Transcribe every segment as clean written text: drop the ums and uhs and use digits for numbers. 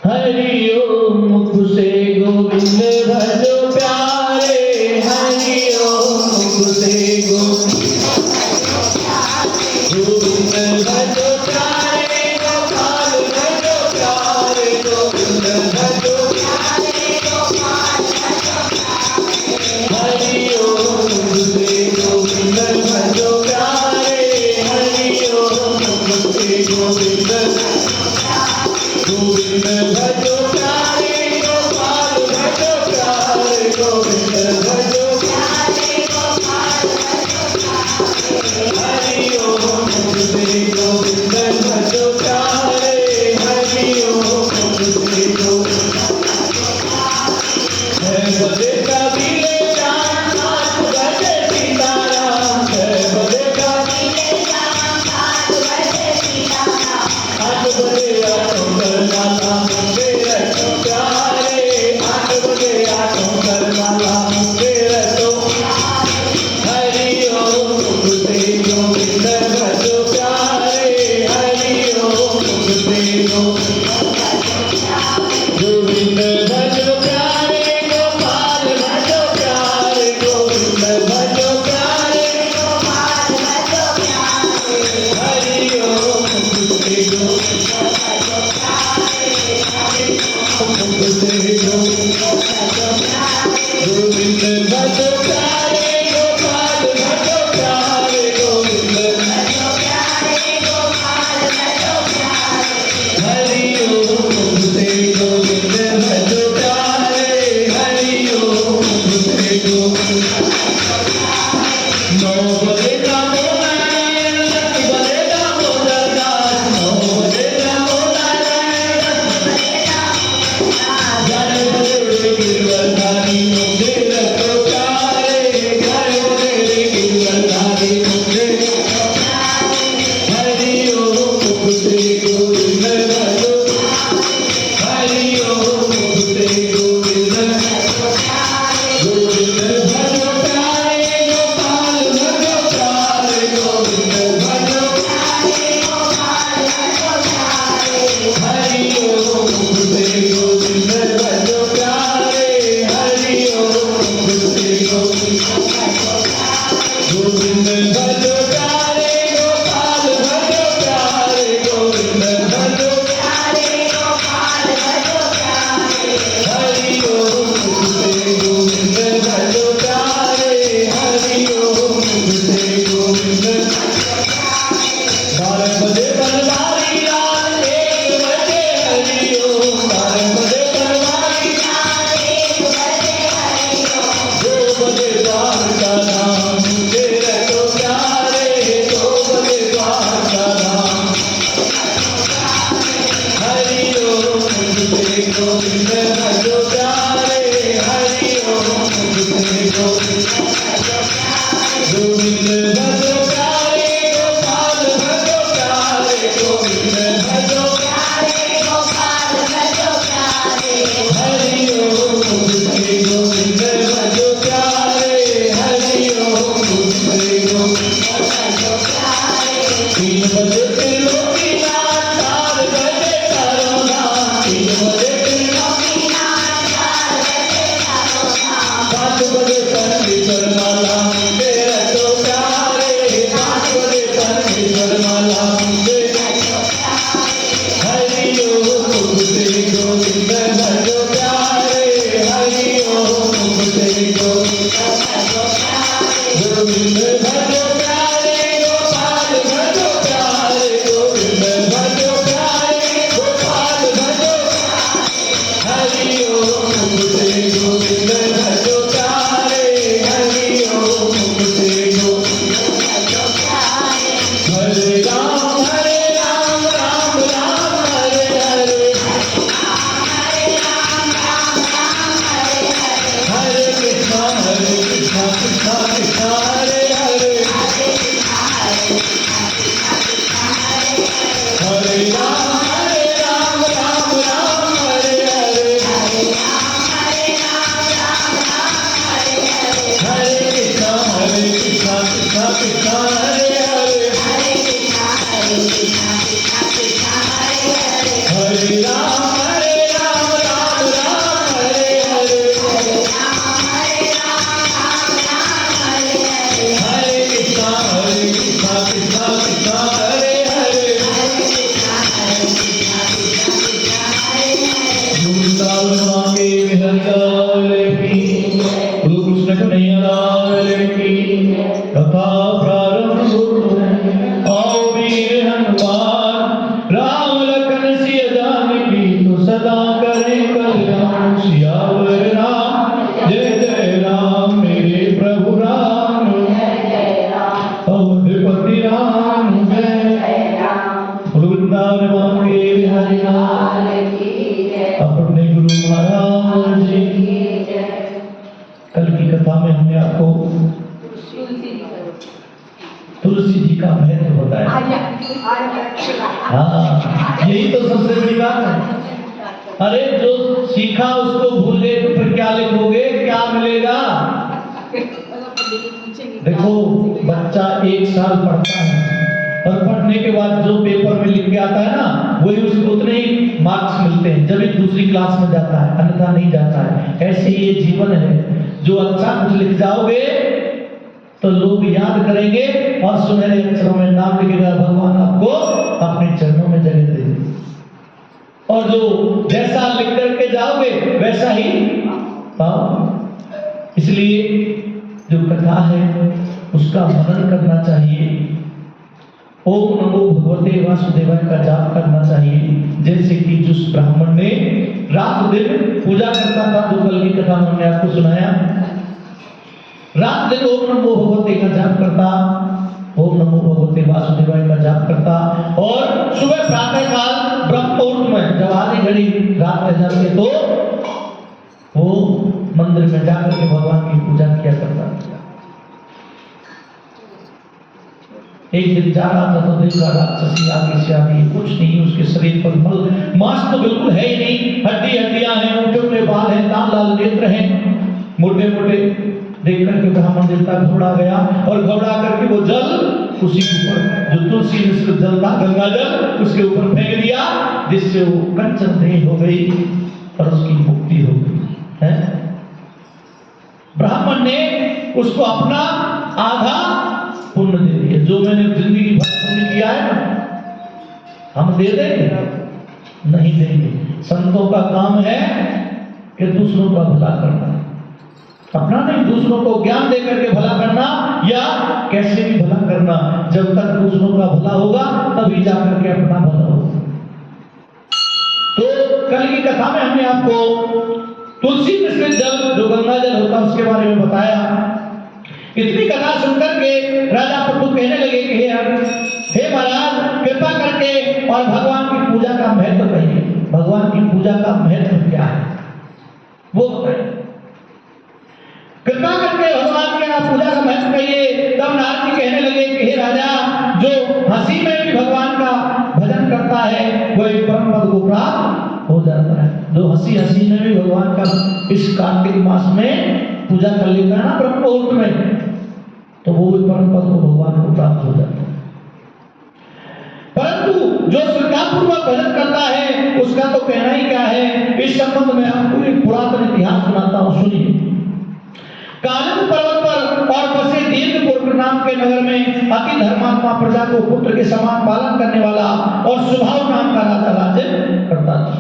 हरि ओम मुख से गोविंद भजो प्यारे, हरि ओम मुख से गोविंद भजो प्यारे, गोपाल भजो प्यारे, गोविंद भजो हरि ओम मुख से गोविंद भजो प्यारे, हरि ओम मुख से गोविंद भजो प्यारे, गोपाल भजो प्यारे, गोविंद भजो हरि ओम मुख से गोविंद भजो प्यारे, हरि ओम मुख से गोविंद है बदे कबीले जान नाथ भजे सीताराम, है बदे कबीले जान नाथ भजे सीताराम, आठ बजे आठों करमाला मुझे रखो प्यारे, आठ बजे आठों करमाला मुझे रखो हरि ओम मुख से गोविंद भजो प्यारे, हरि ओम मुख से गोविंद भजो प्यारे, गोपाल भजो प्यारे, गोविंद भजो प्यारे, गोपाल भजो प्यारे, हरि ओम मुख से गोविंद गोविंद भजो प्यारे, गोपाल भजो प्यारे, गोविंद हरि सदा करे कल्याण सियावर राम जय जय राम मेरे प्रभु राम अवधपति राम जय वृंदावन के बिहारी लाल अपने गुरु महाराज जी। कल की कथा में हमने आपको तुलसी जी का महत्व बताया। हाँ, यही तो सबसे बड़ी बात है। अरे जो सीखा उसको भूल गए तो फिर क्या लिखोगे, क्या मिलेगा? देखो, बच्चा 1 साल पढ़ता है और पढ़ने के बाद जो पेपर में लिख के आता है ना, वही उसको उतने ही मार्क्स मिलते हैं जब एक दूसरी क्लास में जाता है, अन्यथा नहीं जाता है। ऐसे ये जीवन है, जो अच्छा कुछ लिख जाओगे तो लोग याद करेंगे और सुनहरे अक्षरों में नाम लिखेगा, भगवान आपको अपने चरणों में जगह देंगे। और जो जैसा लिख करके जाओगे वैसा ही पाओ। इसलिए जो कथा है उसका मनन करना चाहिए। ओम नमो भगवते वासुदेवाय का जाप करना चाहिए। जैसे कि जिस ब्राह्मण ने रात दिन पूजा करता था, जो कल की कथा में हमने आपको सुनाया, रात दिन ओम नमो भगवते का जाप करता, ओम नमो भगवते वासुदेवाय का जाप करता, और सुबह प्रातः काल ब्रह्म मुहूर्त में जब आधी घड़ी रात रह जाती तो वो मंदिर में जाकर के भगवान की पूजा किया करता। एक दिन जा रहा था तो देखा राक्षसी आगे से आ गई, कुछ नहीं उसके शरीर पर मल मांस तो बिल्कुल है ही नहीं, हड्डी हड्डियां हैं, ऊंटे ऊंटे बाल हैं, लाल लाल नेत्र हैं, मोटे मोटे। देख करके ब्राह्मण देवता घबरा गया और घबरा करके वो जल उसी के ऊपर जो तुलसी में जल था, गंगा जल, उसके ऊपर फेंक दिया, जिससे वो कंचन देह हो गई और उसकी मुक्ति हो गई है। ब्राह्मण ने उसको अपना आधा पुण्य दे दिया। जो मैंने जिंदगी भर पुण्य किया है ना, हम दे देंगे? नहीं देंगे। संतों का काम है कि दूसरों का भला करना, अपना नहीं, दूसरों को ज्ञान दे करके भला करना, या कैसे भी भला करना। जब तक दूसरों का भला होगा तभी जाकर के अपना भला होगा। तो कल की कथा में हमने आपको तुलसी मिश्रित जल, जो गंगा जल होता है, उसके बारे में बताया। इतनी कथा सुनकर के राजा पट्टू कहने लगे कि हे महाराज, कृपा करके और भगवान की पूजा का महत्व कहिए। भगवान की पूजा का महत्व क्या है वो बताइए। कृपा करके भगवान के पूजा का महत्व कहिए। तब नारद जी कहने लगे कि हे राजा, जो हंसी में भी भगवान का भजन करता है वह परम पद को प्राप्त हो जाता है। जो हंसी हंसी में भी भगवान का इस कार्तिक मास में पूजा कर लेता है ना ब्रह्म मुहूर्त में, तो वो परम पद को भगवान को प्राप्त हो जाता है। परंतु जो श्रद्धापूर्वक भजन करता है उसका तो कहना ही क्या है। इस संबंध में आपको एक पुरातन इतिहास सुनाता हूं, सुनिए। कालिंद पर्वत पर और बसे दीर्घपुर नाम के नगर में अति धर्मात्मा, प्रजा को पुत्र के समान पालन करने वाला और सुभाव नाम का राजा राज्य करता था।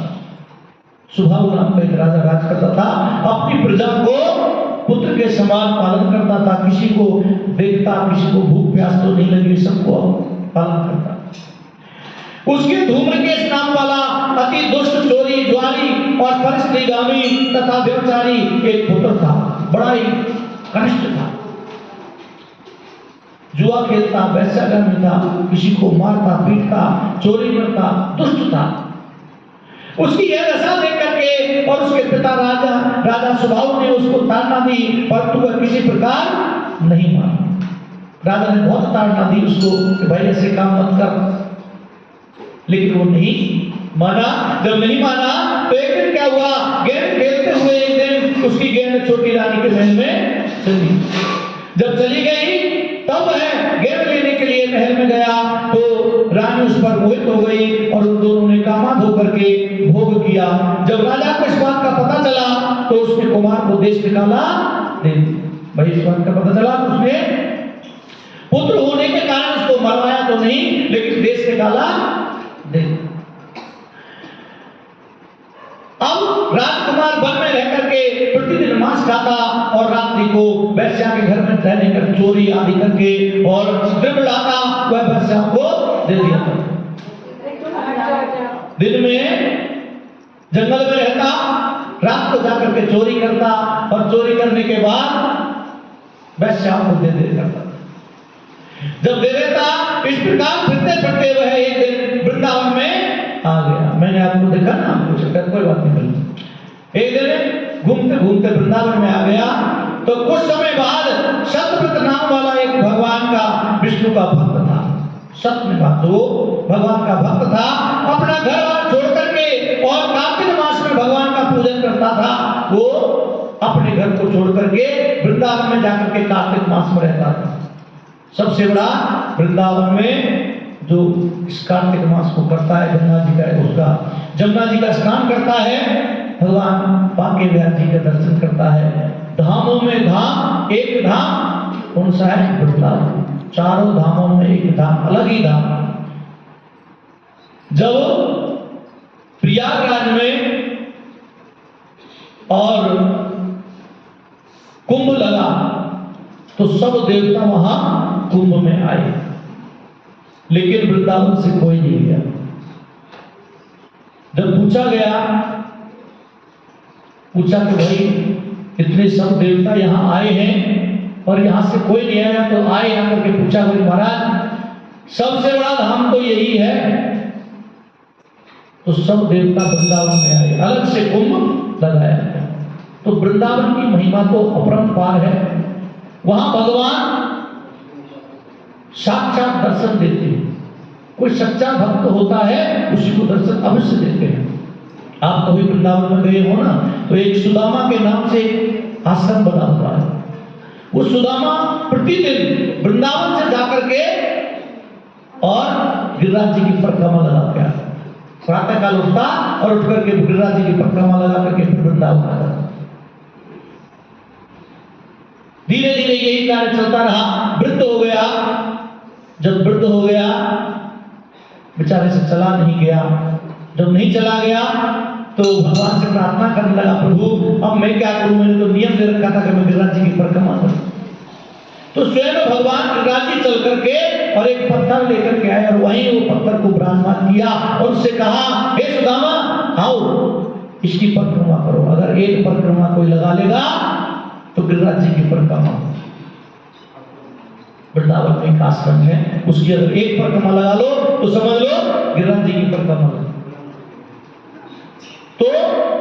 सुभाव नाम का एक राजा राज करता था, अपनी प्रजा को पुत्र के समान पालन करता था। किसी को देखता, किसी को भूख प्यास तो नहीं लगी, सबको पालन करता। उसके धूम्रकेश नाम वाला अति दुष्ट, चोरी, ज्वारी और परस्त्रीगामी तथा व्यभिचारी एक पुत्र था, बड़ा ही कनिष्ठ था। जुआ खेलता, वैश्यागामी था, किसी को मारता, पीटता, चोरी करता, दुष्ट था। उसकी यह दशा देख करके और उसके पिता राजा सुभाव ने उसको ताड़ना दी, परंतु वह किसी प्रकार नहीं माना। राजा ने बहुत ताड़ना दी उसको कि भाई ऐसे काम मत कर, लेकिन वो नहीं माना। जब नहीं माना तो एक दिन क्या हुआ, गेंद खेलते हुए एक दिन उसकी गेंद छोटी रानी के महल में चली। जब चली गई तब वह गेंद लेने के लिए महल में गया तो रानी उस पर मोहित हो गई और उन दोनों ने कामाद होकर के भोग किया। जब राजा को इस बात का पता चला तो उसने कुमार को देश निकाला। भाई इस बात का पता चला तो उसने पुत्र होने के कारण उसको मरवाया तो नहीं, लेकिन देश निकाला। अब राजकुमार वन में रह करके प्रतिदिन मांस खाता और रात्रि को वैश्या के घर में रहने कर चोरी आदि करके और द्रव्य लाता, वह वैश्या को दे दिया था। दिन में जंगल में रहता, रात को जाकर के चोरी करता और चोरी करने के बाद वैश्याओं को दे करता। जब दे देता, इस प्रकार फिरते फिरते वह एक दिन वृंदावन में आ गया। मैंने आपको देखा ना, आपको चक्कर कोई बात नहीं करी। एक दिन घूमते घूमते वृंदावन में आ गया तो कुछ समय बाद सतव्रत नाम वाला एक भगवान का, विष्णु का भक्त था। सत्य में बात, वो भगवान का भक्त था, अपना घर बार छोड़ करके और कार्तिक मास में भगवान का पूजन करता था। वो अपने घर को छोड़ करके वृंदावन में जाकर के कार्तिक मास में रहता था। सबसे बड़ा वृंदावन में जो इस कार्तिक मास को करता है, गंगा जी का उसका, जमुना जी का स्नान करता है, भगवान बांके बिहारी जी का दर्शन करता है। धामों में धाम, एक धाम कौन सा है? वृंदावन। चारों धामों में एक धाम, अलग ही धाम। जब प्रयागराज में और कुंभ लगा तो सब देवता वहां कुंभ में आए, लेकिन वृंदावन से कोई नहीं गया। जब पूछा कि भाई इतने सब देवता यहाँ आए हैं और यहाँ से कोई नहीं आया, तो आए यहाँ करके पूछा, भाई महाराज सबसे बड़ा धाम तो यही है। तो सब देवता वृंदावन में आए, अलग से कुंभ लगाया। तो वृंदावन की महिमा तो अपरंपार है। वहां भगवान साक्षात दर्शन देते हैं। कोई सच्चा भक्त होता है उसी को दर्शन अवश्य देते हैं। आप कभी वृंदावन में गए हो ना, तो एक सुदामा के नाम से आश्रम बना हुआ है। वो सुदामा प्रतिदिन वृंदावन से जाकर के और गिरिराज जी की परिक्रमा लगा के आता। प्रातः काल उठता और उठ करके गिरिराज जी की परिक्रमा लगा करके फिर वृंदावन आता। धीरे धीरे यही कार्य चलता रहा। वृद्ध हो गया। जब वृद्ध हो गया, बेचारे से चला नहीं गया। जब नहीं चला गया तो भगवान से प्रार्थना करने लगा, प्रभु अब मैं क्या करूं, मैंने तो नियम दे रखा था कि मैं गिरिराज जी की परिक्रमा करूं। तो स्वयं भगवान गिरिराज जी चल करके और एक पत्थर लेकर के आए और वहीं वो पत्थर को विराजमान किया और उससे कहा, हे सुदामा आओ इसकी परिक्रमा करो। अगर एक परिक्रमा कोई लगा लेगा तो गिरिराज जी की परिक्रमा। वृंदावन में एक आश्रम है, उसकी अगर एक परिक्रमा लगा लो तो समझ लो गिरिराज जी की परिक्रमा। तो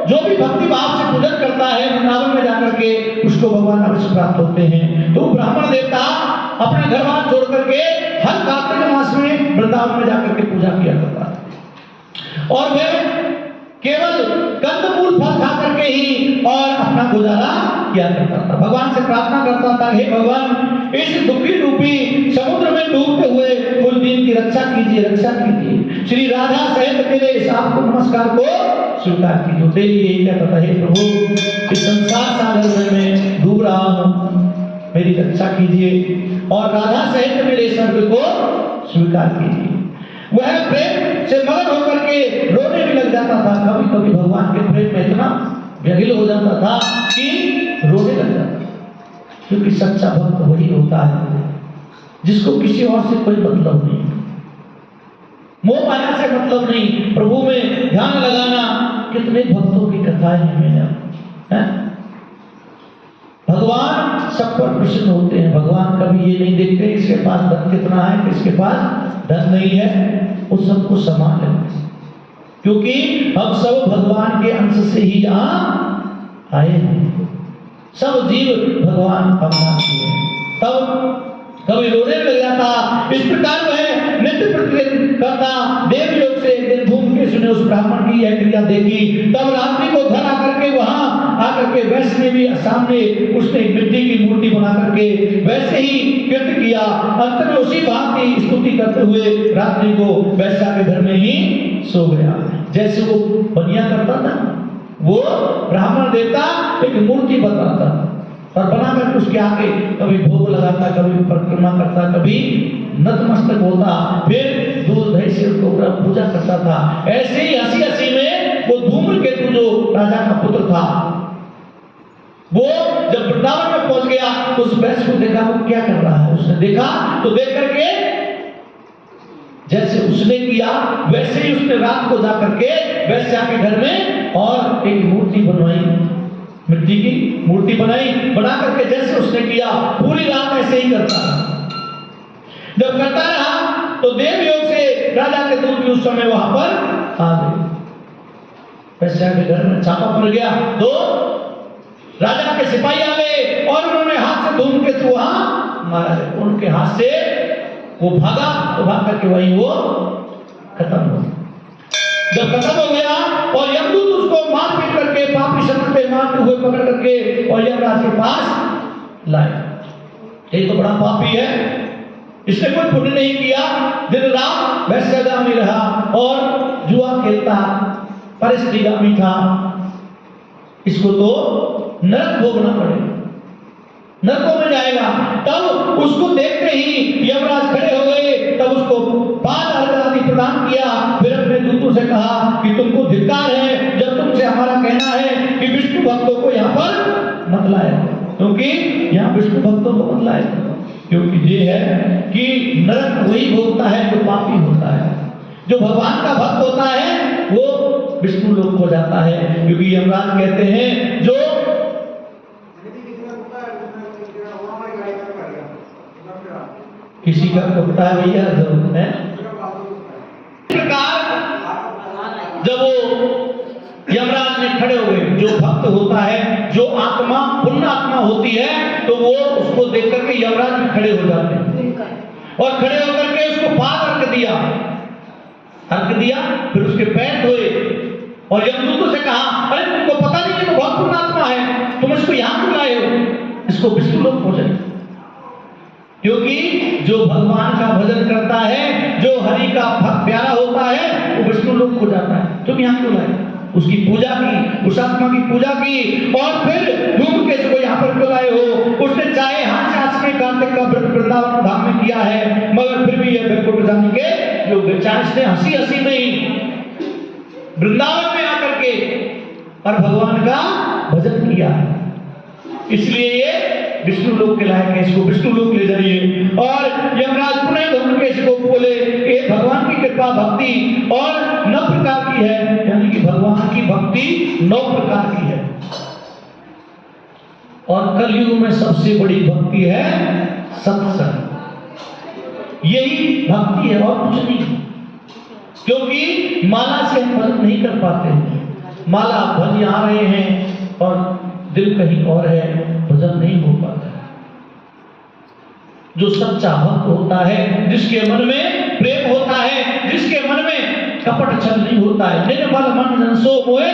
जो भी भक्ति भाव से पूजन करता है वृंदावन में जाकर के उसको भगवान अवश्य प्राप्त होते हैं। तो ब्राह्मण देवता अपने घर बार छोड़ करके हर कार्तिक मास में वृंदावन में जाकर के पूजा किया करता है और वह केवल कंदमूल फल खा करके ही और अपना गुजारा किया करता था। भगवान से प्रार्थना करता था, हे भगवान इस दुखी रूपी समुद्र में डूबते हुए कुछ दिन की रक्षा कीजिए, रक्षा कीजिए। श्री राधा सहित मेरे इस आपको नमस्कार को स्वीकार कीजिए। डेली यही कहता था, हे प्रभु इस संसार सागर में मैं डूब रहा हूँ, मेरी रक्षा कीजिए और राधा सहित मेरे स्वर्ग को स्वीकार कीजिए। वह प्रेम से मगन होकर के रोने भी लग जाता था। कभी कभी भगवान के प्रेम में इतना व्यग्र हो जाता था कि रोने लग जाता, क्योंकि सच्चा भक्त वही होता है जिसको किसी और से कोई मतलब नहीं, मोह माया से मतलब नहीं, प्रभु में ध्यान लगाना। कितने भक्तों की कथाएं हैं। भगवान सब पर प्रसन्न होते हैं। भगवान कभी ये नहीं देखते इसके पास धन कितना है, किसके पास धन नहीं है, वो सबको समान है, क्योंकि हम सब भगवान के अंश से ही यहाँ आए हैं। सब जीव भगवान अविनाशी है। तब कभी रोने लग जाता। इस प्रकार वह नित्य प्रतिदिन करता। देवलोक से एक दिन घूम के सुने उस ब्राह्मण की यह क्रिया देखी। तब रात्रि को घर आकर के वहां आकर के वैष्णवी सामने उसने मिट्टी की मूर्ति बना करके वैसे ही कृत्य किया। अंत में उसी बात की स्तुति करते हुए रात्रि को वैश्या के घर में ही सो गया। जैसे वो बनिया करता था, वो ब्राह्मण देवता एक मूर्ति बनाता और बनाकर उसके आगे कभी भोग लगाता, कभी परिक्रमा करता, कभी नतमस्तक होता, फिर दूध दही से उसको पूजा करता था। ऐसे ही हंसी हंसी में वो धूम्रकेतु जो राजा का पुत्र था, वो जब वृंदावन में पहुंच गया तो उस वैश्य को देखा वो क्या कर रहा है। उसने देखा तो देख करके जैसे उसने किया वैसे ही उसने रात को जाकर के वैश्या के घर में और एक मूर्ति बनवाई, मिट्टी की मूर्ति बनाई, बना करके जैसे उसने किया पूरी रात ऐसे ही करता रहा। जब करता रहा तो देवयोग से राजा के दूत भी उस समय वहां पर आ गए। वैश्या के घर में छापा पड़ गया तो राजा के सिपाही आ गए और उन्होंने हाथ से धूम के तो वहां मारा है। उनके हाथ से वो भागा तो भाग करके वही वो खत्म हो गया। जब खत्म हो गया और यमदूत उसको मार पीट करके पापी शब्द पे मारते हुए पकड़ करके और यमराज के पास लाए। ये तो बड़ा पापी है, इसने कोई पुण्य नहीं किया, दिन रात वैश्यगामी रहा और जुआ खेलता, परिस्थितिगामी था, इसको तो नरक भोगना पड़ेगा, नरकों में जाएगा। तब उसको देखते ही यमराज खड़े हो गए, तब उसको पाद अर्घ आदि प्रदान किया, फिर अपने दूतों से कहा कि तुमको धिक्कार है जब तुमसे हमारा कहना है कि विष्णु भक्तों को यहाँ पर मत लाया, क्योंकि यहाँ विष्णु भक्तों को मत लाया, क्योंकि ये है कि नरक वही भोगता है जो पापी होता है, जो भगवान का भक्त होता है वो विष्णु लोक हो जाता है। क्योंकि यमराज कहते हैं जो किसी का कुत्ता है भैया जरूर है, प्रकार जब वो यमराज में खड़े हो गए, जो भक्त होता है, जो आत्मा पुण्य आत्मा होती है, तो वो उसको देख करके यमराज में खड़े हो जाते हैं और खड़े होकर के उसको पाद अर्घ दिया, फिर उसके पैर धोए और यमदूतों से कहा अरे तुमको पता नहीं कि तो बहुत पुण्य आत्मा है, तुम इसको यहाँ क्यों लाए हो, इसको विष्णु लोक हो जाए। क्योंकि जो भगवान का भजन करता है, जो हरि का भक्त प्यारा होता है, वो विष्णु लोक हो जाता है। तुम यहाँ क्यों लाए, उसकी पूजा की, उस आत्मा की पूजा की और फिर ढूंढ के इसको यहाँ पर क्यों लाए हो। उसने चाहे हाथ में कार्तिक का व्रत वृंदावन धाम में किया है, मगर फिर भी यह बैकुंठ जाने के योग्य, चाहे इसने हंसी हंसी में ही वृंदावन में आकर के और भगवान का भजन किया है, इसलिए ये विष्णु लोक के लायक है, इसको विष्णु लोक ले जाइए। और यमराज पुनः धूमकेश को बोले ये भगवान की कृपा भक्ति और 9 प्रकार की है, यानी कि भगवान की भक्ति 9 प्रकार की है और कलयुग में सबसे बड़ी भक्ति है सत्संग। यही भक्ति है और कुछ नहीं, क्योंकि माला से हम भजन नहीं कर पाते, माला भजन आ रहे हैं और दिल कहीं और है, भजन नहीं हो पाता। जो सच्चा भक्त होता है, जिसके मन में प्रेम होता है, जिसके मन में कपट छल नहीं होता है, निर्मल मन जन सो मोहे,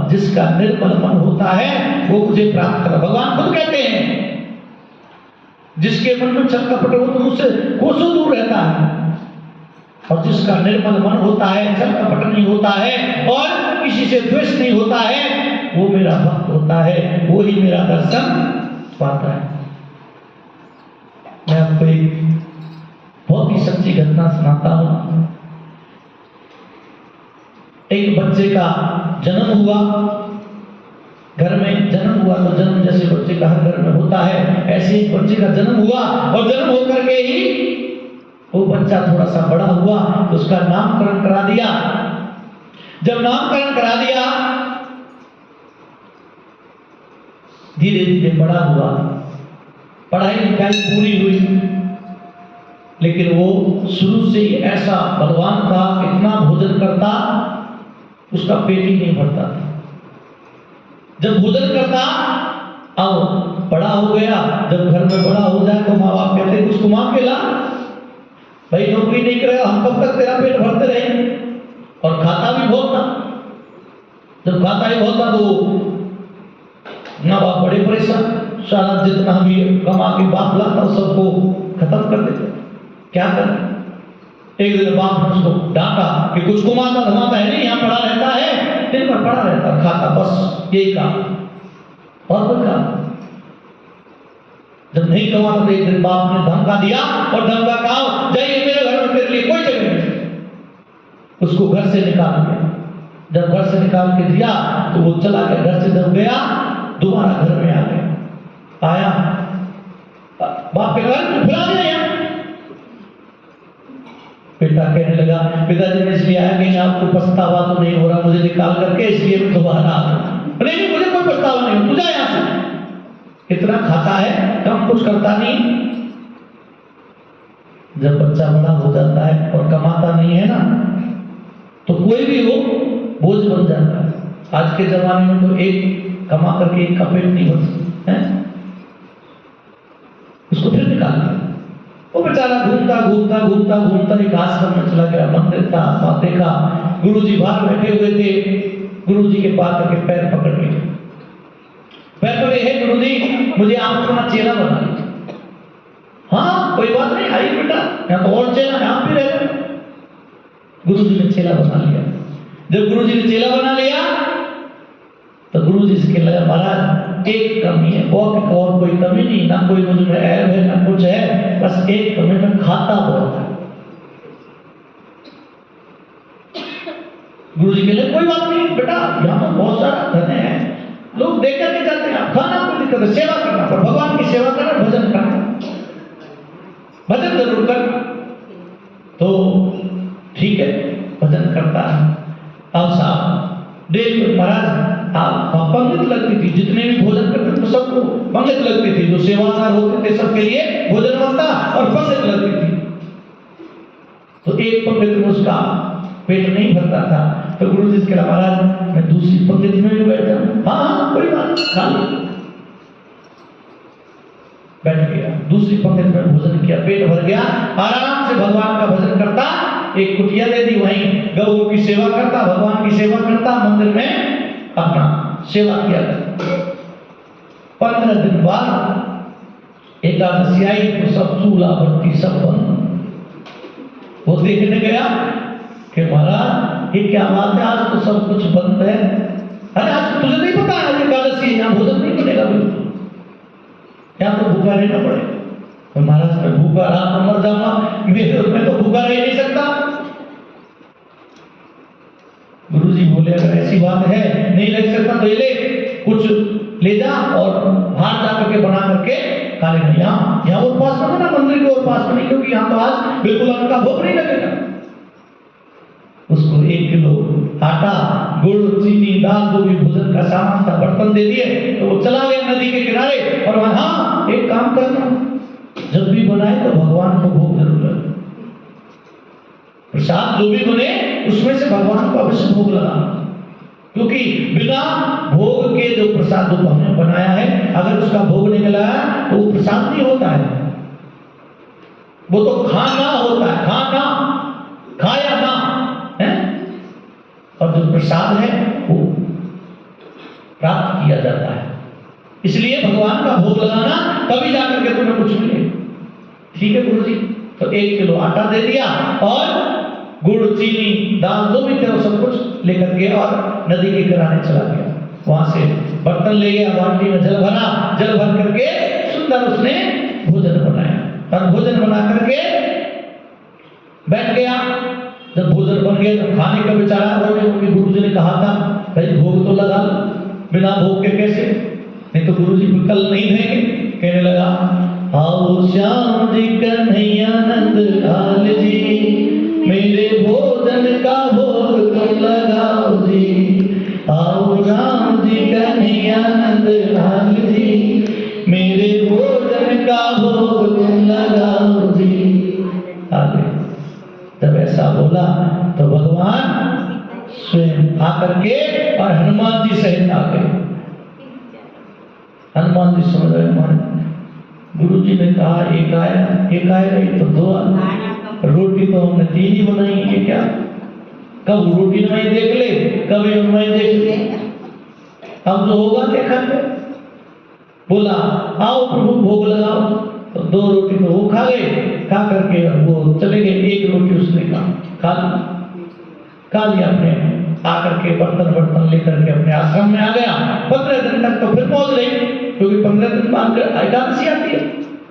जिसका निर्मल मन होता है वो मुझे प्राप्त कर। भगवान खुद कहते हैं जिसके मन में छल कपट हो तो मुझसे कोसों दूर रहता है, और जिसका निर्मल मन होता है, छल कपट नहीं होता है और किसी से द्वेष नहीं होता है, वो मेरा भक्त होता है, वो ही मेरा दर्शन पाता है। मैं आपको एक बहुत ही सच्ची घटना सुनाता हूं। एक बच्चे का जन्म हुआ, घर में जन्म हुआ तो जन्म जैसे बच्चे का हर घर में होता है, ऐसे ही बच्चे का जन्म हुआ और जन्म होकर के ही वो बच्चा थोड़ा सा बड़ा हुआ तो उसका नामकरण करा दिया। जब नामकरण करा दिया, धीरे धीरे बड़ा हुआ, पढ़ाई लिखाई पूरी हुई, लेकिन वो शुरू से ही ऐसा बलवान था, इतना भोजन करता, उसका पेट ही नहीं भरता था। जब भोजन करता, अब बड़ा हो गया, जब घर में बड़ा हो जाए तो माँ बाप कहते कुछ कमा के ला, भाई नौकरी नहीं करेगा हम कब तक तेरा पेट भरते रहे। और खाता भी बहुत था, जब खाता ही बहुत था तो माँ बाप बड़े परेशान, सारा जितना भी कमा के बाप लाता सबको खत्म कर देते, क्या करें। एक दिन बाप ने उसको डांटा कि कुछ कमाता धमाता है नहीं, यहाँ पड़ा रहता है, दिन भर पड़ा रहता, खाता, बस यही काम और कोई काम। जब नहीं कमाता तो एक दिन बाप ने धमका दिया और धमका कहा जाइए मेरे घर में, तेरे लिए कोई जगह नहीं। उसको घर से निकाल दिया। जब घर से निकाल के दिया तो वो चला गया, घर से जब गया दोबारा घर में आ गया, आया बाप के घर में फिरा दिया, बेटा कहने लगा, पिताजी मैं इसलिए आया कि आपको पछतावा तो नहीं हो रहा मुझे निकाल करके, इसलिए मैं दोबारा आ रहा हूं। नहीं मुझे कोई पछतावा नहीं, तू जा यहां से। इतना खाता है, कम कुछ करता नहीं। जब बच्चा बड़ा हो जाता है और कमाता नहीं है ना, तो कोई भी हो बोझ बन जाता है। आज के जमाने में तो एक कमा करके एक का पेट नहीं भर सकता है, उसको फिर निकाल दिया। वो बेचारा घूमता घूमता घूमता घूमता एक आश्रम में चला गया। मंदिर था, वहां देखा गुरुजी बाहर बैठे हुए थे। गुरुजी के पास आके पैर पकड़ लिए, पैर पकड़े, हे गुरुजी मुझे आप अपना चेला बना लीजिए। हाँ कोई बात नहीं, आइए बेटा, यहाँ तो और चेला है, आप भी रह जाए। गुरुजी ने चेला बना लिया। जब गुरुजी ने चेला बना लिया तो गुरुजी से कहने लगा, महाराज एक कमी है, और कोई कमी नहीं, ना कोई मुझ में ऐब है ना कुछ है, बस एक कमी, में खाता बहुत है। गुरुजी के लिए कोई बात नहीं बेटा, यहाँ तो बहुत सारा धन है, लोग देख करके जाते हैं, खाना कोई दिक्कत है, सेवा करना, पर भगवान की सेवा करना, भजन करना, भजन जरूर करना। तो ठीक है, भजन करता है। अब साहब डेली महाराज आप पंगत लगती थी, जितने भी भोजन करते थे तो सबको पंगत लगती थी, जो सेवादार होते थे सबके लिए भोजन बनता और पंगत लगती थी। तो एक पंगत में उसका पेट नहीं भरता था, तो गुरुजी से कहा, महाराज मैं दूसरी पंगत में भी बैठ जाऊं। हाँ कोई बात नहीं, खा लो। बैठ गया, दूसरी पंगत में भोजन किया, पेट भर गया, आराम से भगवान का भजन करता। एक कुटिया दे दी, वहीं गऊ की सेवा करता, भगवान की सेवा करता, मंदिर में अपना सेवा किया। 15 दिन बाद एकादशी आई तो सब चूल्हा बत्ती सब बंद। वो देखने गया कि महाराज ये क्या बात है, आज तो सब कुछ बंद है। अरे आज तुझे नहीं पता आज एकादशी, यहाँ भोजन नहीं बनेगा, बिल्कुल यहाँ तो भूखा रहना पड़ेगा। तो महाराज मैं भूखा रहा तो मर जाऊंगा, मैं तो भूखा रह नहीं सकता। गुरुजी बोले, अगर ऐसी बात है नहीं लग सकता तो ये ले, कुछ ले जा और बाहर जा करके बना करके खा लेना। यहाँ और पास में ना, मंदिर के और पास में नहीं, क्योंकि यहाँ तो आज बिल्कुल अन्न का भोग नहीं लगेगा। उसको 1 किलो आटा, गुड़, चीनी, दाल, जो भी भोजन का सामान था, बर्तन दे दिए। तो वो चला गया नदी के किनारे और वहां, हाँ एक काम करना, जब भी बनाए तो भगवान को भोग जरूर लगे। प्रसाद जो भी बने उसमें से भगवान को अवश्य भोग लगाना, क्योंकि बिना भोग के जो प्रसाद जो हमने बनाया है, अगर उसका भोग नहीं लगाया तो वो प्रसाद नहीं होता है, वो तो खाना होता है, खाना खाया ना है। और जो प्रसाद है वो प्राप्त किया जाता है, इसलिए भगवान का भोग लगाना, तभी जाकर के तुम्हें कुछ मिले। ठीक है गुरुजी, तो 1 किलो आटा दे दिया और गुड़, चीनी, दाल जो भी थे वो सब कुछ लेकर के और नदी के किनारे चला गया। वहां से बर्तन ले गया, बाल्टी में जल भरा, जल भर करके सुंदर उसने भोजन बनाया और भोजन बना करके बैठ गया। जब भोजन बन गया तो खाने का बेचारा हो गया, क्योंकि गुरुजी ने कहा था भाई भोग तो लगा, बिना भोग के कैसे, नहीं तो गुरुजी विकल नहीं देंगे। कहने लगा, आओ श्याम जी कन्हैया नंद लाल जी, मेरे भोजन का भोग तुम लगाओ जी। आओ राम जी कन्हैया नंद लाल जी, मेरे भोजन का भोग तुम लगाओ जी। आगे जब ऐसा बोला तो भगवान स्वयं आकर के और हनुमान जी सहित आ गए। हनुमान जी समझ रहे, गुरु जी ने कहा एक आया नहीं तो 2 आए, रोटी तो हमने 3 ही बनाई है, क्या कब रोटी नहीं देख ले, कभी नहीं देख ले, अब जो होगा देखेंगे। बोला आओ प्रभु भोग लगाओ, तो 2 रोटी तो वो खा गए, खा करके वो चले गए। 1 रोटी उसने खा लिया अपने, आकर के बर्तन लेकर के अपने आश्रम में आ गया। 15 दिन तक तो फिर मौज रही, क्योंकि 15 दिन बाद एकादशी आती है,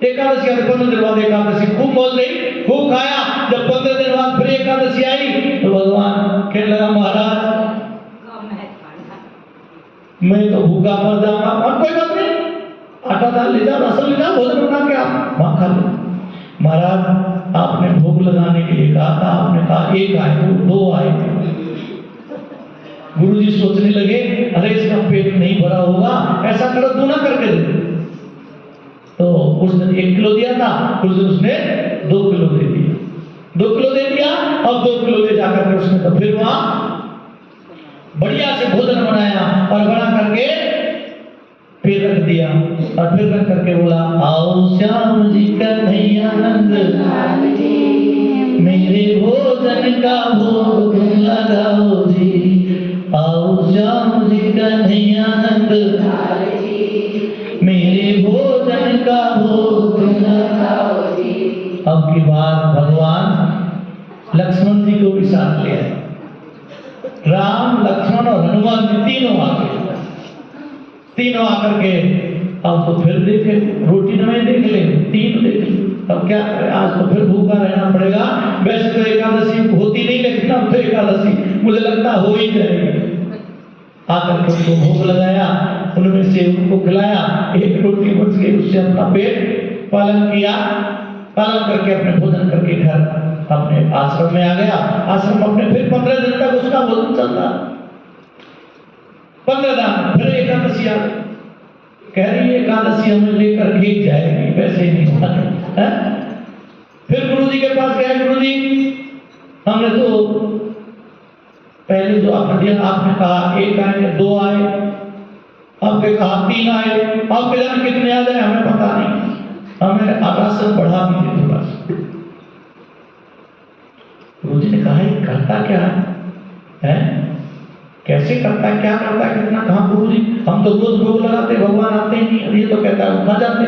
एकादशी आती 15 दिन बाद एकादशी, खूब मौज रही, खूब खाया। जब 15 दिन बाद फिर एकादशी आई तो भगवान कहने लगा, महाराज मैं तो भूखा मर जाऊंगा। और कोई बात नहीं, आटा दाल ले जाओ, रसम ले जाओ, भोजन बना के आप वहां खा लो। महाराज आपने भोग लगाने के लिए कहा था, आपने कहा एक आए, दो आए। गुरुजी सोचने लगे अरे इसका पेट नहीं भरा होगा, ऐसा करो दूना करके दे। तो उसने 1 किलो दिया था, उस दिन उसने 2 किलो दे दिया, 2 किलो दे दिया और 2 किलो ले जाकर के उसने तो फिर वहां बढ़िया से भोजन बनाया और बना करके फिर रख दिया और फिर रख करके बोला आओ श्याम जी का नैयानंद मेरे भोजन का भोग तुम लगाओ जी, आओ श्याम जी का नैयानंद मेरे भोजन का भोग तुम लगाओ जी। अब की बार भगवान लक्ष्मण जी को भी साथ ले आए। राम लक्ष्मण और हनुमान जी तीनों आ गए, तीनों आकर के अब तो फिर देखे रोटी नहीं देख ले, 3 देख ले, अब क्या करें, आज तो फिर भूखा रहना पड़ेगा। वैसे तो एकादशी होती नहीं, लेकिन अब तो एकादशी मुझे लगता हो ही जाएगी। आकर के उनको भोग लगाया, उनमें से उनको खिलाया, 1 रोटी बच गई, उससे अपना पेट पालन किया, पालन करके अपने भोजन करके घर अपने आश्रम में आ गया। आश्रम अपने फिर 15 दिन तक उसका भोजन चलता, 15 दिन फिर एकादशी आ गई। कह रही है एकादशी हमें लेकर के जाएगी, वैसे ही नहीं है। फिर गुरुजी के पास गए, गुरुजी हमने तो पहले जो आपने कहा 1 आए 2 आए, आपने कहा 3 आए, आपके जान कितने आ जाए हमें पता नहीं, हमें आकाश बढ़ा दीजिए थोड़ा सा। गुरुजी ने कहा करता क्या है, कैसे करता है, क्या करता है, कितना, कहाँ गुरुजी, हम तो रोज भोग लगाते, भगवान आते ही नहीं, ये तो कहता है उठा जाते।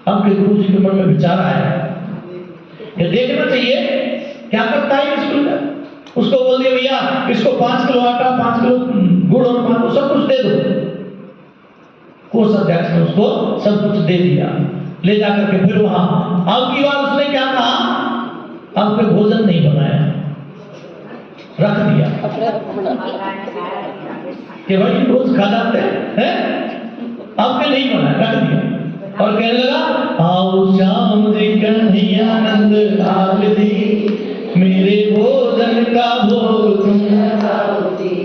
आपके गुरुजी के मन में विचार आया ये देखना चाहिए क्या करता है स्कूल का। उसको बोल दिया भैया इसको 5 किलो आटा, 5 किलो गुड़ और 5 सब कुछ दे दो। कोषाध्यक्ष ने उसको सब कुछ दे दिया, ले जाकर के फिर वहां अब की बार उसने क्या कहा, आपके भोजन नहीं बनाया, रख दिया कि भाई रोज खा जाते हैं, आपके नहीं बनाया, रख दिया। और कहने लगा आओ श्याम जी कन्हैयानंद लाल जी मेरे भोजन का भोग तुम लगाओ जी।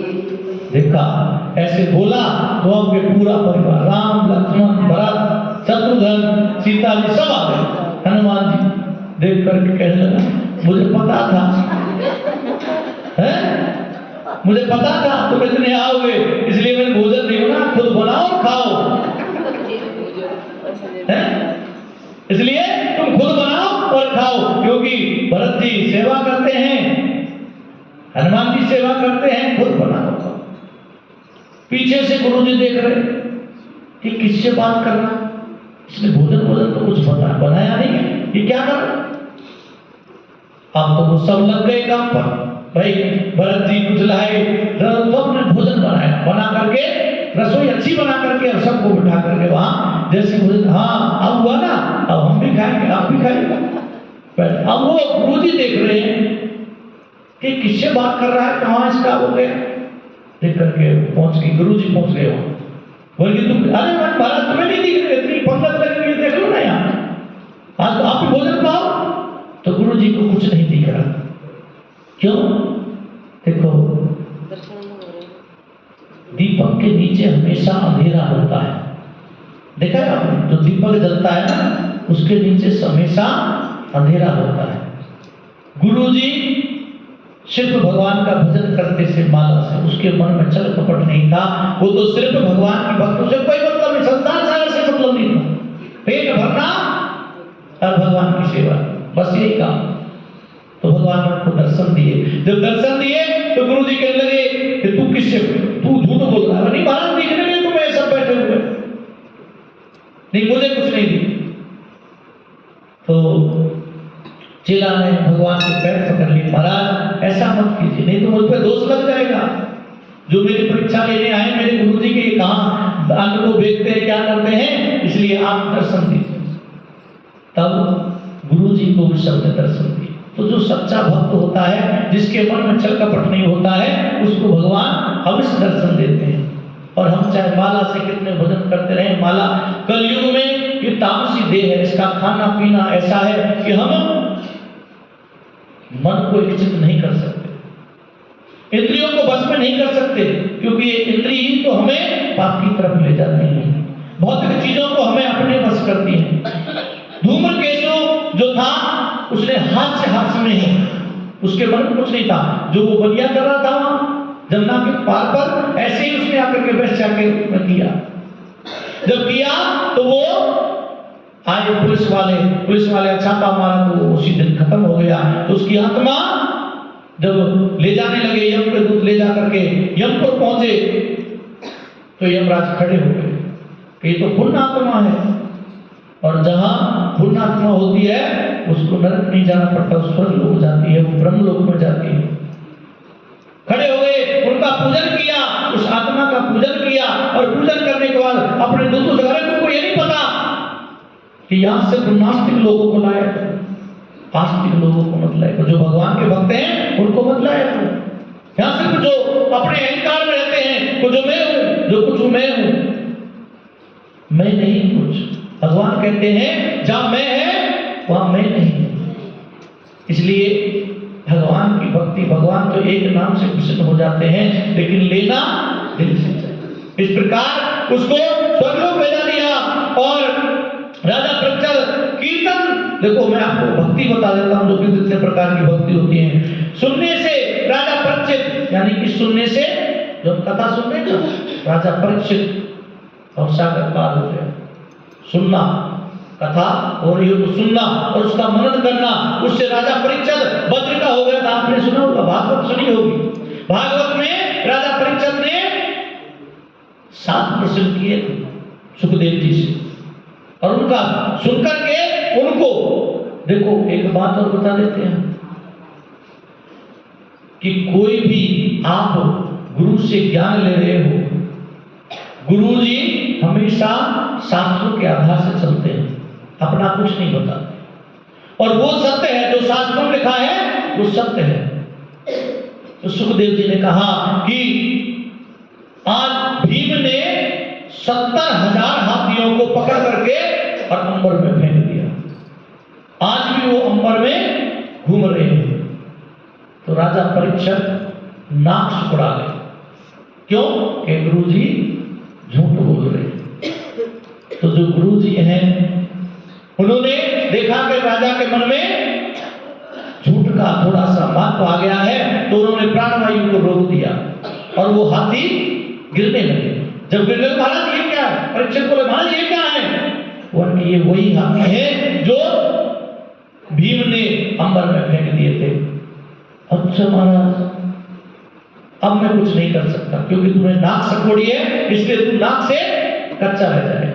देखा ऐसे बोला तो आपके पूरा परिवार राम लक्ष्मण भरत शत्रुघ्न सीता जी सब आ गए। हनुमान जी देख करके कहने लगा मुझे पता था, है मुझे पता था तुम इतने आओगे, इसलिए मैंने भोजन नहीं बना, खुद बनाओ खाओ, है इसलिए तुम खुद बनाओ और खाओ। क्योंकि भरत जी सेवा करते हैं, हनुमान जी सेवा करते हैं, खुद बनाओ। पीछे से गुरु जी देख रहे कि किससे बात करना, इसने भोजन तो कुछ बनाया नहीं है, ये क्या कर रहा। अब तो वो सब लग गए काम पर, भाई भरत जी कुछ लाए, सबने भोजन बनाया, बना करके रसोई अच्छी बना करके और सबको बिठा करके वहां जैसे भोजन, हाँ अब हुआ ना, अब हम भी खाएंगे आप भी खाएंगे। अब वो गुरुजी देख रहे हैं कि किससे बात कर रहा है, कहाँ इसका हो गया, देख करके पहुंच गए, गुरुजी पहुंच गए वहां। बोल के तुम अरे मन भारत तुम्हें नहीं दिख रही, इतनी पंगत लगी हुई, देख लो ना यहाँ, आज तो आप भी भोजन खाओ। तो गुरुजी को कुछ नहीं दिख रहा, क्यों, देखो दीपक के नीचे हमेशा अंधेरा होता है, देखा है आपने, जो दीपक जलता है ना उसके नीचे हमेशा अंधेरा होता है। गुरुजी सिर्फ भगवान का भजन करते से माला से, उसके मन में छल कपट नहीं था, वो तो सिर्फ भगवान की भक्तों से कोई मतलब नहीं, संसार सागर से मतलब नहीं था, पेट भरना और भगवान की सेवा, बस यही काम। तो भगवान ने उनको दर्शन दिए, जब दर्शन दिए तो गुरु जी कहने लगे कि तू किससे, तू झूठ बोल रहा है, नहीं महाराज दिखने में तुम्हें सब बैठे हुए, नहीं मुझे कुछ नहीं दी। तो चेला ने भगवान के पैर पकड़ लिए, महाराज ऐसा मत कीजिए, नहीं तो मुझ पर दोष लग जाएगा, जो मेरी परीक्षा लेने आए मेरे गुरु जी के कहाँ अन्न को बेचते हैं, क्या करते हैं, इसलिए आप दर्शन दीजिए। तब गुरु जी को भी सबने दर्शन दिए। तो जो सच्चा भक्त होता है, जिसके मन में छल कपट नहीं होता है, उसको भगवान अवश्य दर्शन देते हैं। और हम चाहे माला से कितने भजन करते रहे, माला कलयुग में ये तामसी देह है, इसका खाना पीना ऐसा है कि हम मन को इच्छित नहीं कर सकते, इंद्रियों को बस में नहीं कर सकते, क्योंकि ये इंद्रिय ही तो हमें पाप की तरफ ले जाती है, भौतिक चीजों को हमें अपने बस करती है। धूम्रकेतु जो था उसने हास्य में ही, उसके मन में कुछ नहीं था, जो वो बलिया कर रहा था वहां जमुना के पार पर, ऐसे ही उसने आकर के वैश्या के रूप में किया। जब किया तो वो आए पुलिस वाले छापा मारा तो उसी दिन खत्म हो गया। तो उसकी आत्मा जब ले जाने लगे, यम के दूत ले जा करके यमपुर पहुंचे तो यमराज खड़े हो गए कि ये तो पुण्य आत्मा है, और जहां पुण्य आत्मा होती है उसको नरक नहीं जाना पड़ता, स्वर्ग लोक जाती है, वो ब्रह्म लोक में जाती है। खड़े हो गए, उनका पूजन किया, उस आत्मा का पूजन किया, और पूजन करने के बाद अपने दूतों से कहा, तुमको ये नहीं पता कि यहां से नास्तिक लोगों को लाया, आस्तिक लोगों को मत लाया, जो भगवान के भक्त हैं उनको मत लाया। यहां सिर्फ जो अपने अहंकार में रहते हैं, तो जो मैं हूं, जो कुछ मैं हूं, मैं नहीं कुछ। भगवान कहते हैं जहां मैं है वहां मैं नहीं। इसलिए भगवान की भक्ति, भगवान तो एक नाम से प्रसन्न हो जाते हैं, लेकिन लेना दिल से चाहिए। इस प्रकार उसको स्वर्गलोक भेजा दिया। और राजा परीक्षित कीर्तन, देखो मैं आपको भक्ति बता देता हूं, जो कितने प्रकार की भक्ति होती है। सुनने से राजा परीक्षित, यानी कि सुनने से, जब कथा सुनने का राजा परीक्षित और सागर पार हो गया। सुनना, कथा हो रही हो तो सुनना और उसका मनन करना, उससे राजा परीक्षित वज्र का हो गया था। आपने सुना होगा, भागवत सुनी होगी। भागवत में राजा परीक्षित ने 7 प्रश्न किए सुखदेव जी से, और उनका सुनकर के उनको, देखो एक बात और बता देते हैं कि कोई भी आप गुरु से ज्ञान ले रहे हो, गुरु जी हमेशा शास्त्रों के आधार से चलते हैं, अपना कुछ नहीं बताते, और वो सत्य है जो शास्त्रों में लिखा है वो सत्य है। तो सुखदेव जी ने कहा कि आज भीम ने 70,000 हाथियों को पकड़ करके और अंबर में फेंक दिया, आज भी वो अंबर में घूम रहे हैं। तो राजा परीक्षित नाक सुकड़ा गए, क्यों कि गुरु जी झूठ बोल रहे हैं। तो जो गुरु जी हैं उन्होंने देखा कि राजा के मन में झूठ का थोड़ा सा महत्व आ गया है, तो उन्होंने प्राणवायु को रोक दिया और वो हाथी गिरने लगे। जब गिरने लगे, महाराज ये क्या है? परीक्षित बोले, महाराज ये क्या है? वो ये वही हाथी है जो भीम ने अंबर में फेंक दिए थे। अच्छा महाराज, अब मैं कुछ नहीं कर सकता, क्योंकि तुम्हें नाक सकोड़ी है, इसलिए तू नाक से कच्चा रह जाए।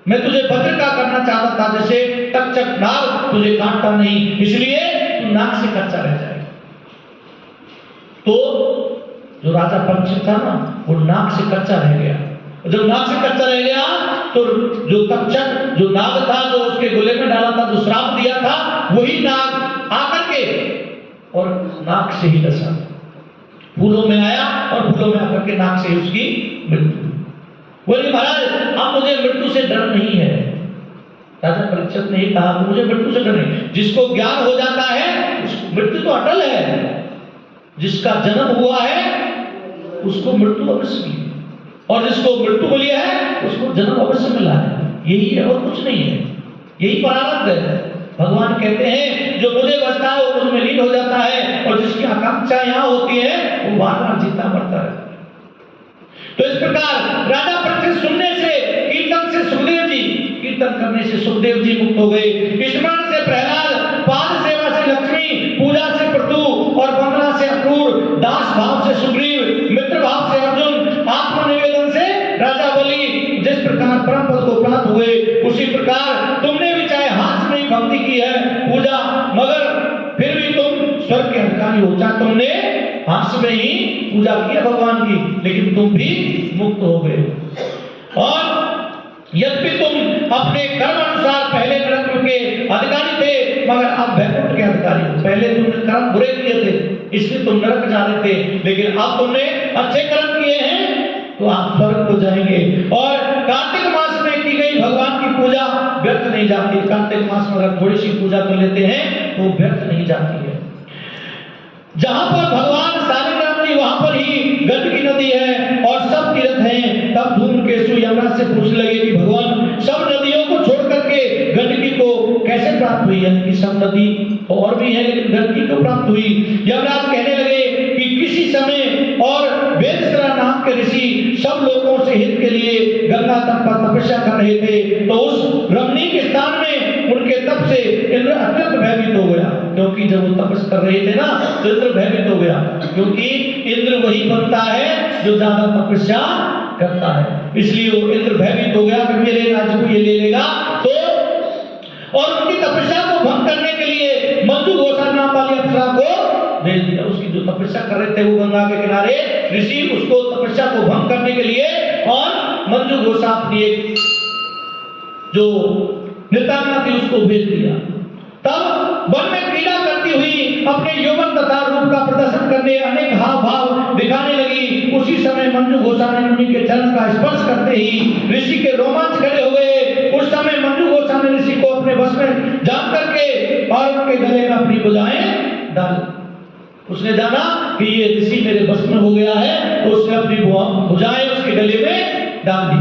मैं तुझे वज्र का करना चाहता था, जैसे तक्षक नाग तुझे काटता नहीं, इसलिए तू नाक से कच्चा रह जाए। तो जो राजा परीक्षित था ना, वो नाक से कच्चा रह गया। जब नाक से कच्चा रह गया तो जो तक्षक, जो नाग था, जो उसके गले में डाला था, जो श्राप दिया था, वही नाग आकर के और नाक से ही डसा, फूलों में आया और फूलों में आकर के नाक से उसकी मृत्यु। बोले महाराज, अब मुझे मृत्यु से डर नहीं है। राजा परीक्षित ने कहा, मुझे मृत्यु से डर नहीं। जिसको ज्ञान हो जाता है मृत्यु तो अटल है, जिसका जन्म हुआ है उसको मृत्यु अवश्य मिली, और जिसको मृत्यु मिली है उसको जन्म अवश्य मिला है। यही है और कुछ नहीं है, यही प्रारब्ध है। भगवान कहते हैं जो मुझे बचता है वो मुझ में लीन हो जाता है, और जिसकी आकांक्षा यहाँ होती है वो बार बार जीता मरता है। तो इस प्रकार राजा परीक्षित सुनने से, कीर्तन से सुखदेव जी, कीर्तन करने से सुखदेव जी मुक्त हो गए। स्मरण से प्रहलाद, पाद सेवा से लक्ष्मी, पूजा से पृथु, और वंदना से अक्रूर, दास भाव से सुग्रीव, मित्र भाव से अर्जुन, आत्मनिवेदन से राजा बलि। जिस प्रकार परम पद को प्राप्त हुए, उसी प्रकार तुमने भी चाहे हाथ में ही भक्ति की है, पूजा, मगर फिर भी तुम स्वर्ग के अधिकारी हो। चाहे तुमने हाथ में ही पूजा की है भगवान की, लेकिन तुम भी मुक्त हो गए। और यद्यपि तुम अपने कर्म अनुसार पहले नरक के अधिकारी थे, मगर अब वैकुंठ के अधिकारी हो। पहले तुमने कर्म बुरे किए थे, इसलिए तुम नरक जा रहे थे, लेकिन अब तुमने अच्छे कर्म किए हैं तो आप स्वर्ग को जाएंगे। और कार्तिक मास में की गई भगवान की पूजा व्यर्थ नहीं जाती। कार्तिक मास में अगर थोड़ी सी पूजा कर लेते हैं तो व्यर्थ नहीं जाती है। जहां पर भगवान शालिग्राम जी वहां पर ही गंडकी नदी है और सब तीर्थ हैं। तब धूम्रकेतु यमराज से पूछने लगे कि भगवान सब नदियों को छोड़ करके गंडकी को कैसे प्राप्त हुई? यानी कि सब नदी और भी है लेकिन गंडकी को प्राप्त हुई। यमराज कहने लगे कि किसी समय और वेदसरा नाम के ऋषि सब लोगों से हित के लिए गंगा तट पर तपस्या कर रहे थे। तो उस रमणीक स्थान में उनके तप से इंद्र अत्यंत भयभीत हो गया, क्योंकि जब वो तपस्या कर रहे थे ना तो इंद्र भयभीत हो गया, क्योंकि इंद्र वही बनता है जो ज्यादा तपस्या करता है। इसलिए वो इंद्र भयभीत हो गया कि मेरे राज्य को ये ले लेगा। तो और उनकी तपस्या को भंग करने के लिए मंजू घोषा नाम वाली अप्सरा को भेज दिया। उसकी जो तपस्या कर रहे थे वो गंगा के किनारे ऋषि, उसको तपस्या को भंग करने के लिए और मंजू घोषा अपनी एक जो नृत्यांगना थी उसको भेज दिया। तब वन में क्रीड़ा करती हुई अपने यौवन तथा रूप का प्रदर्शन करने अनेक हाव भाव दिखाने लगी। उसी समय मंजू घोषा ने मुनि के चरण का स्पर्श करते ही ऋषि के रोमांच खड़े हो गए। उस समय मंजू घोषा ने ऋषि को अपने वश में जान करके और उनके गले में अपनी भुजाएं डाली। उसने जाना कि ये ऋषि मेरे वश में हो गया है, तो उसने अपनी भुजाएं उसके गले में डाल दी।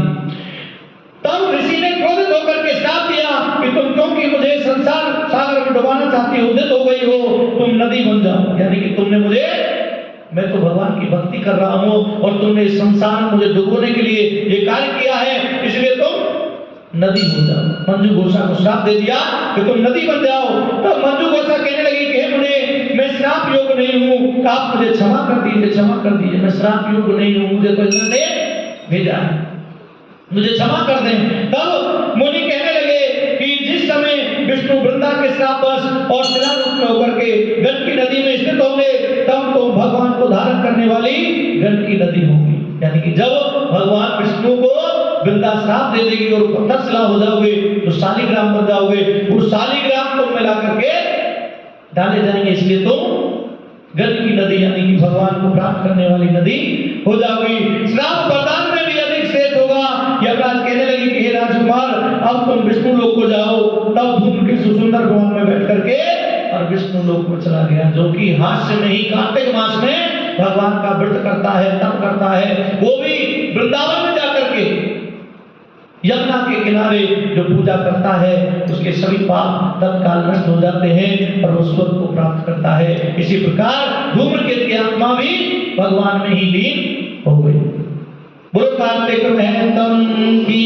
तब ऋषि ने क्रोधित होकर के श्राप दिया कि तुम क्योंकि मुझे संसार सागर में डुबाना चाहती हो, उद्यत हो गई हो, तुम नदी बन जाओ। यानी कि तुमने मुझे, मैं तो भगवान की भक्ति कर रहा हूं और तुमने इस संसार में मुझे डुबोने के लिए ये कार्य किया है, इसलिए तुम नदी हो जाओ। मंजू घोषा को श्राप दे दिया कि तुम नदी बन जाओ। तो मंजू घोषा कहने लगी कि हे मुने, मैं श्राप योग्य नहीं हूं, आप मुझे क्षमा कर दीजिए, क्षमा कर दीजिए, मैं श्राप योग्य नहीं हूं, मुझे तो इंद्र ने भेजा है, मुझे क्षमा कर दें। तब मुनि कहने लगे कि जिस समय विष्णु वृंदा के श्रापवश और शिला रूप में होकर के गंडकी नदी में स्थित होंगे, तब तो भगवान को धारण करने वाली गंडकी नदी होगी। यानी कि जब भगवान विष्णु को वृंदा श्राप दे देगी और पत्थर शिला हो जाओगे तो शालिग्राम बन जाओगे, उस शालिग्राम को मिला करके डाले जाएंगे, इसलिए तुम गंडकी नदी यानी कि भगवान को प्राप्त करने वाली नदी हो जाओगी। श्राप वरदान में भी अधिक श्रेष्ठ होगा। यमराज कहने लगे कि हे राजकुमार, अब तुम विष्णु लोक को जाओ। तब धूम्रकेतु सुंदर भवन में बैठ करके और विष्णु लोक में चला गया, जो कि हास्य में ही कार्तिक मास में भगवान का व्रत करता है, तप करता है, वो भी वृंदावन में जाकर के यमुना के किनारे जो पूजा करता है उसके सभी पाप तत्काल नष्ट हो जाते हैं और वो स्वर्ग को प्राप्त करता है। इसी प्रकार धूम्रकेतु की आत्मा भी भगवान में ही लीन हो गई। बोलो कार्तिक मेहतम की